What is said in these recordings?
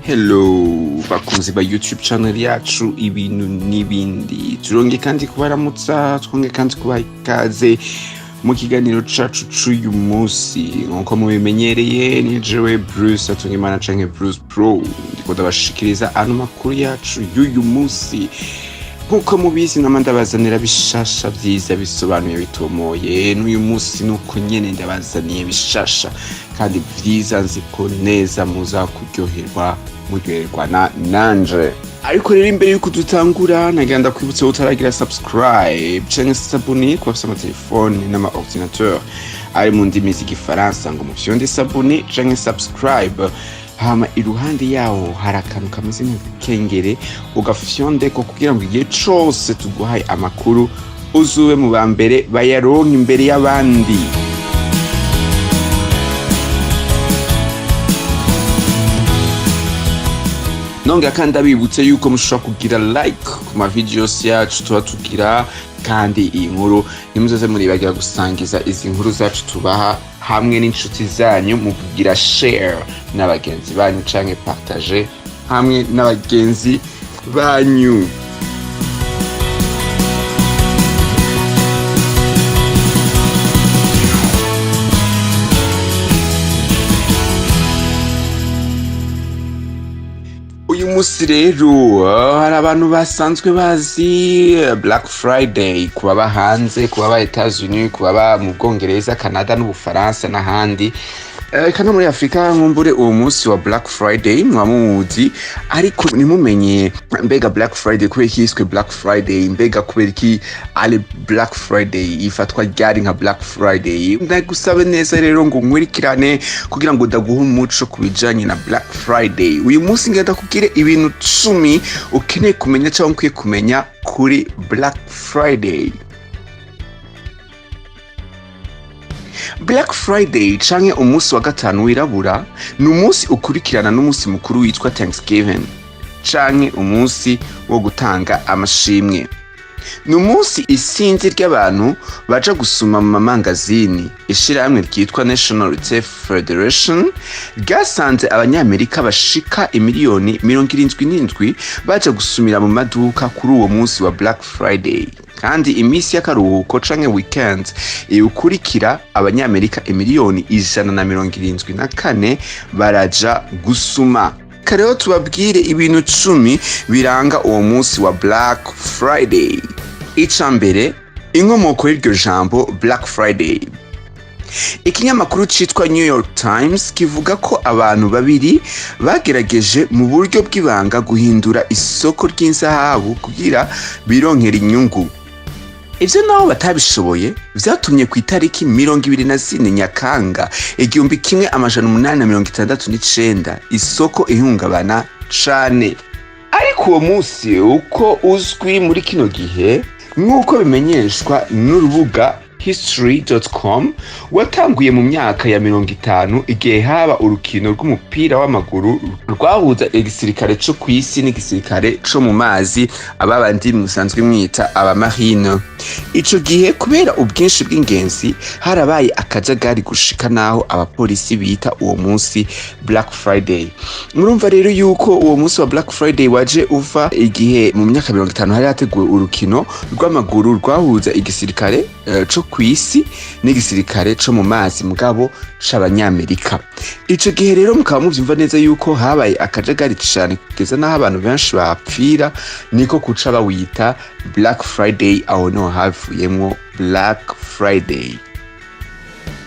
Hello bakunzi ba YouTube channel yacu ibintu n'ibindi turonge kandi kubaramutsa twonge kandi kubaha ikaze mu kiganiro cacu c'uyu musi nkuko mubimenyereye ni jewe Bruce atungimana canke Bruce Pro ndiko ndabashikiriza ano makuru yacu y'uyu musi nkuko mubizi nama ndabazanira bishasha vyiza bisobanuye bitomoye n'uyu musi nuko nyene ndabazaniye bishasha kandi vyiza nziko neza muza kuryoherwa muryoherwa nanje. Ariko rero imbere yuko dutangura nagenda kwibutsa utaragira subscribe canke s'abonner ku bafite amatelefone n'ama ordinateur ari mu ndimi z'igifaransa ngo mufyonde s'abonner canke subscribe, hama iruhande yaho hari akantu kameze nk'ikengere ugafyonde ko kugira ngo igihe cose tuguhaye amakuru uzube mu bambere bayaronka imbere y'abandi. Nonga kandi abibutse yuko mushobora kugira like ku ma videos yacu tuba tugira, kandi iyi nkuru nimuzoze muribagira gusangiza izi nkuru zacu tubaha hamwe n'inshuti zanyu mu kugira share n'abagenzi banyu canke partager hamwe n'abagenzi banyu. Uyu musi rero hari abantu basanzwe bazi Black Friday kubaba hanze, kubaba Etats-Unis, kubaba mu Bwongereza, Canada n'Ubufaransa n'ahandi. Kana muri Afrika nkumbure uwo musi wa Black Friday mwamuzi, ariko nimumenye mbega Black Friday kubera kiswe Black Friday, mbega kubera ki ale Black Friday ifatwa ryari nka Black Friday. Ndagusabe neza rero ngo nkurikirane kugira ngo ndaguhe umuco kubijanye na Black Friday. Uyu musi ngenda kubwire ibintu 10 ukeneye kumenya cyangwa ukwiye kumenya kuri Black Friday. Black Friday canke umusi wa Gatanu Wirabura ni umusi ukurikirana n'umusi mukuru witwa Thanksgiving canke umusi wo gutanga amashimwe. Ni umusi insinzi ry'abantu baja gusuma mu mamangazini. Ishirahamwe ryitwa National Retail Federation ryasanze abanyamerika bashika imiriyoni 77 baja gusumira mu maduka kuri uwo musi wa Black Friday. Kandi imisi y'akaruhuko canke weekend iwukurikira abanyamerika imiriyoni 174 baraja gusuma. Kareo tubabwire ibintu 10 biranga uwo musi wa Black Friday. Icambere, inkomoko y'iryo jambo Black Friday. Ikinyamakuru citwa New York Times kivuga ko abantu babiri bagerageje mu buryo bw'ibanga guhindura isoko ry'inzahabu kugira bironkera inyungu. Ivyo naho batabishoboye vyatumye ku itariki 24 Nyakanga 1869 isoko ihungabana cane. Ariko uwo musi uko uzwi muri kino gihe nk'uko bimenyeshwa n'urubuga history.com watanguye mu myaka ya 50 igihe haba urukino rw'umupira w'amaguru rwahuza igisirikare cyo kwisi n'igisirikare cyo mu mazi, ababandi musanzwe mwita abamarine. Ico gihe kubera ubwinshi bw'ingenzi harabaye akajagari gushika naho abapolisi bita uwo musi Black Friday. Murumva rero yuko uwo musi wa Black Friday waje uva igihe mu myaka 50 hari hateguwe urukino rw'amaguru rwahuza igisirikare cyo kwisi n'igisirikare cyo mu mazi mugabo c'abanyamerika. Ico gihe rero mukaba muvyumva neza yuko habaye akajagari cyane kugeza naho abantu benshi bapfira, niko kuca bawita Black Friday, aho no havuyemwo Black Friday.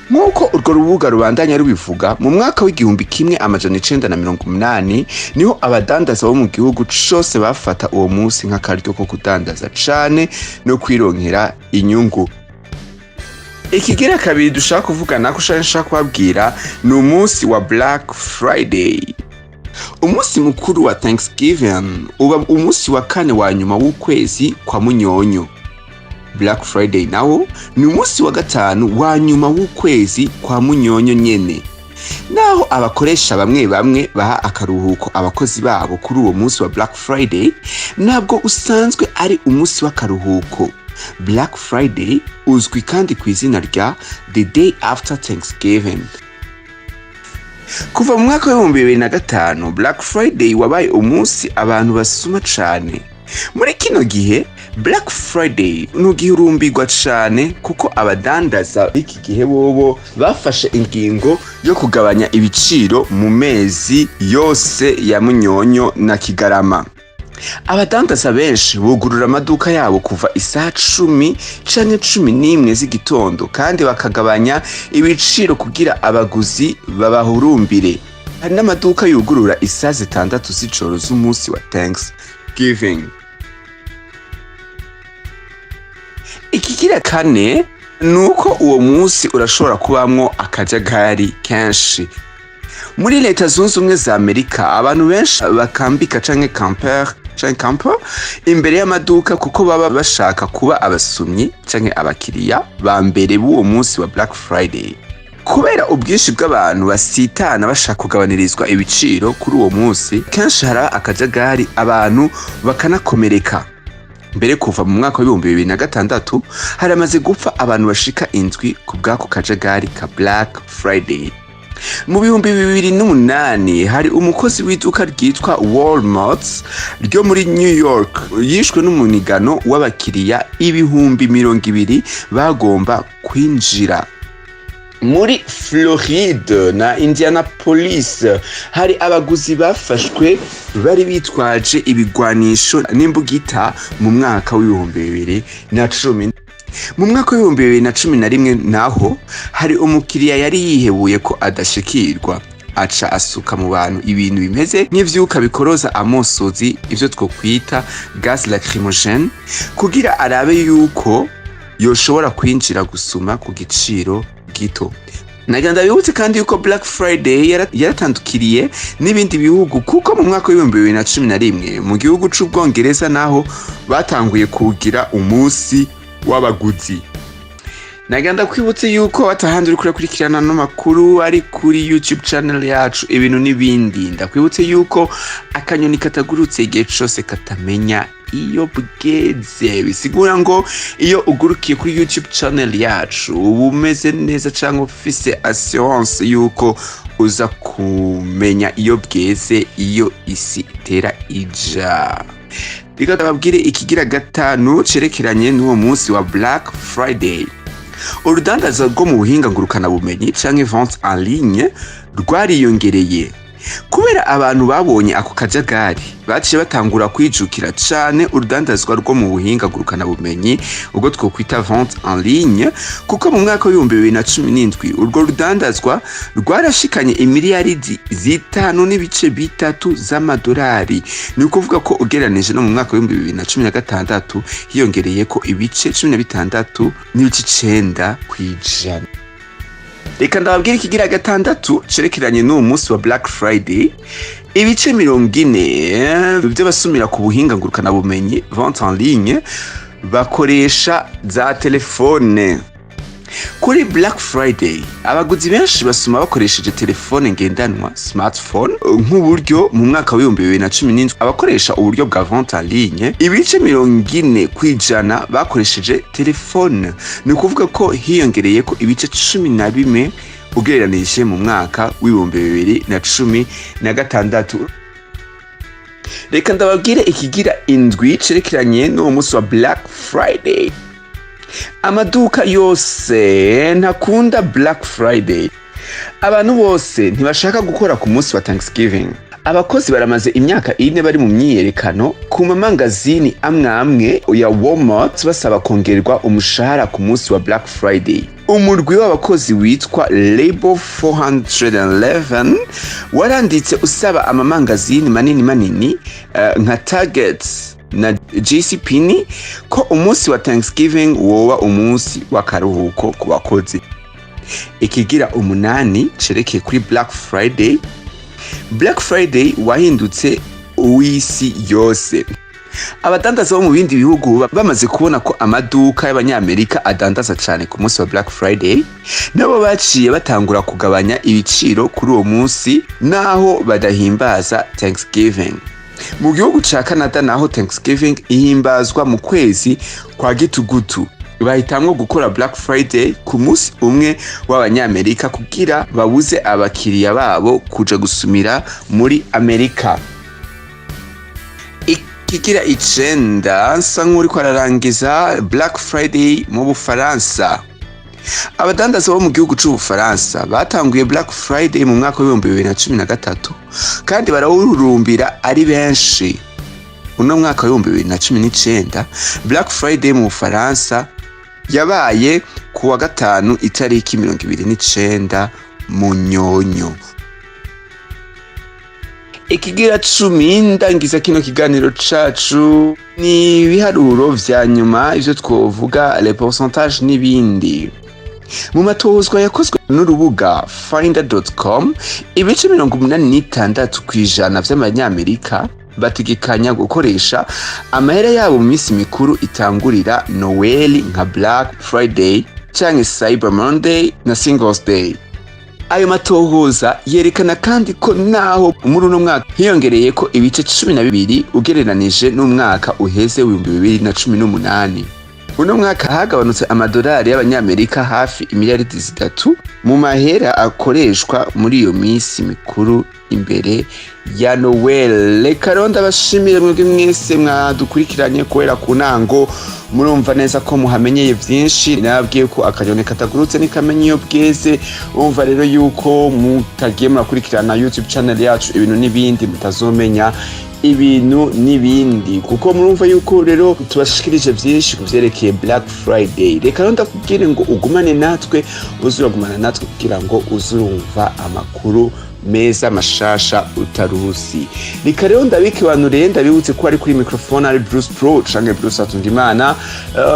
Nkuko urwo rubuga rubandanya rubivuga, mu mwaka w'igihumbi 1980 niho abadandaza bo mu gihugu cose bafata uwo musi nk'akaryo ko kudandaza cane no kwironkera inyungu. Ikigira kabiri dushaka kuvugana ko nshaka kubabwira ni umusi wa Black Friday. Umusi mukuru wa Thanksgiving uba umusi wa kane wa nyuma w'ukwezi kwa Munyonyo. Black Friday nawo ni umusi wa gatanu wa nyuma w'ukwezi kwa Munyonyo nyene. Naho abakoresha bamwe baha akaruhuko abakozi babo kuri uwo musi wa Black Friday, ntabwo usanzwe ari umusi w'akaruhuko. Black Friday uzwi kandi ku izina rya The Day After Thanksgiving. Kuva mu mwaka wa 2005 Black Friday wabaye umusi abantu basuma cane. Muri kino gihe Black Friday nugihurumbirwa cane kuko abadandaza iki gihe bobo bafashe ingingo yo kugabanya ibiciro mu mezi yose ya Munyonyo na Kigarama. Abadandaza benshi bugurura amaduka yabo kuva isaha 10 canke 11 z'igitondo kandi bakagabanya ibiciro kugira abaguzi babahurumbire. Hari n'amaduka yugurura isaha 6 z'ijoro z'umusi wa Thanksgiving. Ikigira kane nuko uwo musi urashobora kubamwo akajagari kenshi. Muri Leta Zunze Ubumwe za Amerika abantu benshi bakambika canke camper imbere y'amaduka kuko baba bashaka kuba abasumyi canke abakiriya ba mbere b'uwo musi wa Black Friday. Kubera ubwinshi bw'abantu basitana bashaka kugabanirizwa ibiciro kuri uwo musi, kenshi hari akajagari abantu bakanakomereka. Mbere kuva mu mwaka wa 2006 haramaze gupfa abantu bashika 7 ku bwako kajagari ka Black Friday. Mu 2008 hari umukozi w'iduka ryitwa Walmart ryo muri New York yishwe n'umunigano w'abakiriya 200,000 bagomba kwinjira. Muri Floride na Indianapolis hari abaguzi bafashwe bari bitwaje ibigwanisho n'imbugita mu mwaka wa 2010. Mu mwaka wa 2011 naho hari umukiriya yari yihebuye ko adashikirwa aca asuka mu bantu ibintu bimeze nk'ivyuka bikoroza amosozi, ivyo twokwita gas lacrymogène, kugira arabe yuko yoshobora kwinjira gusuma ku giciro gito. Naganda bibutse kandi yuko Black Friday yaratandukiriye n'ibindi bihugu kuko mu mwaka wa 2011 mu gihugu c'Ubwongereza naho batanguye kugira umusi w'abaguzi. Naganda kwibutse yuko watahandi uri kurikirana no makuru ari kuri YouTube channel yacu ibintu n'ibindi. Ndakwibutse yuko akanyoni katagurutse igihe cose katamenya iyo bugeze. Bisigura ngo iyo ugurukiye kuri YouTube channel yacu uba umeze neza cyangwa ufise assurance yuko uza kumenya iyo bweze, iyo isi itera ija. Reka tababwire ikigira gatanu cerekeranye n'uwo musi wa Black Friday. Urudandaza rwo mu buhinga ngurukana bumenyi canke vente en ligne rwariyongereye. Kubera abantu babonye ako kajagari baciye batangura kwijukira cane urudandazwa rwo mu buhinga ngurukana bumenyi ubwo twokwita vente en ligne, kuko mu mwaka wa 2017 urwo rudandazwa rwarashikanye imiliyaridi 5.3 z'amadolari. Ni ukuvuga ko ugereranije no mu mwaka wa 2016 hiyongereye ko ibice 16.9 kw'ijana. Reka ndababwira ikigira gatandatu cerekeranye n'uwo musi wa Black Friday. Ibice 40 by'abasumira ku buhinga ngurukana bumenyi vente en ligne bakoresha za telefone. Kuri Black Friday abaguzi benshi basuma bakoresheje telefone ngendanwa smartphone, nk'uburyo mu mwaka wa 2017 abakoresha uburyo bwa vente en ligne ibice 40 kw'ijana bakoresheje telefone. Ni ukuvuga ko hiyongereye ko ibice 11 ugereranije mu mwaka wa 2016. Reka ndababwire ikigira indwi cerekeranye n'uwo musi wa Black Friday. Amaduka yose ntakunda Black Friday. Abantu bose ntibashaka gukora ku musi wa Thanksgiving. Abakozi baramaze imyaka 4 bari mu myiyerekano ku mamangazini amwe ya Walmart basaba kongerwa umushahara ku musi wa Black Friday. Umurwi w'abakozi witwa Label 411 waranditse usaba amamangazini manini nka Target na JCPenney ko umusi wa Thanksgiving woba umusi w'akaruhuko ku bakozi. Ikigira 8 cerekeye kuri Black Friday. Black Friday wahindutse uw'isi yose. Abadandaza bo mu bindi bihugu bamaze kubona ko amaduka y'abanyamerika adandaza cyane ku munsi wa Black Friday, nabo baciye batangura kugabanya ibiciro kuri uwo munsi naho badahimbaza Thanksgiving. Mu gihugu ca Canada naho Thanksgiving ihimbazwa mu kwezi kwa gitugutu. bahitamwo gukora Black Friday ku musi umwe w'abanyamerika kugira babuze abakiriya babo kuja gusumira muri Amerika. Ikigira icenda nsa nk'uriko ararangiza Black Friday mu Bufaransa. Abadandaza bo mu gihugu c'Ubufaransa batanguye Black Friday mu mwaka wa 2013 kandi barawurumbira ari benshi. Uno mwaka wa 2019 Black Friday mu Bufaransa yabaye ku wa gatanu itariki 29 mu Nyonyo. Ikigira 10 ndangiza kino kiganiro cacu ni ibiharuro vya nyuma ivyo twovuga les pourcentages n'ibindi. Mu matozwa yakozwe n'urubuga finder.com ibice 86% vy'abanyamerika bategekanya gukoresha amahera yabo mu minsi mikuru itangurira Noel nka Black Friday canke Cyber Monday na Singles Day. Ayo matohoza yerekana kandi ko naho muri uno mwaka hiyongereye ko ibice 12 ugereranije n'umwaka uheze wa 2018. Uno mwaka hagabanutse amadolari y'abanyamerika hafi imiliyoni 3 mu mahera akoreshwa muri iyo minsi mikuru imbere ya Noel. Reka rero ndabashimire mwebwe mwese mwadukurikiranye kubera ku nango murumva neza ko muhamenyeye vyinshi. Nababwiye ko akanyone katagurutse nikamenye iyo bweze. Umva rero yuko mutagiye murakurikirana YouTube channel yacu ibintu n'ibindi mutazomenya ibintu n'ibindi kuko murumva yuko rero tubashikirije vyinshi kuvyerekeye Black Friday. Reka rero ndakubwire ngo ugumane natwe, uzuragumana natwe kugira ngo uzurumva amakuru meza mashasha utarusi. Reka rero ndabikibanure ndabibutse ko ari kuri microphone ari Bruce Pro canke Bruce Atundimana.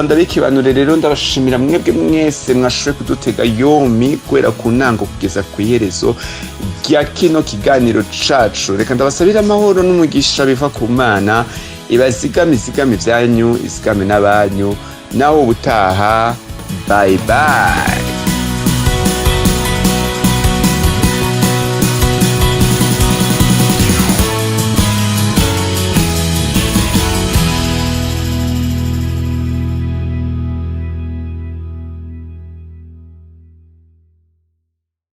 Ndabikibanure rero ndabashimira mwebwe mwese mwashoboye kudutega yomi kubera ku nango kugeza ku iherezo rya kino kiganiro cacu. Reka ndabasabira amahoro n'umugisha biva ku Mana, ibazigame vyanyu, izigame n'abanyu. Naho ubutaha, bye bye.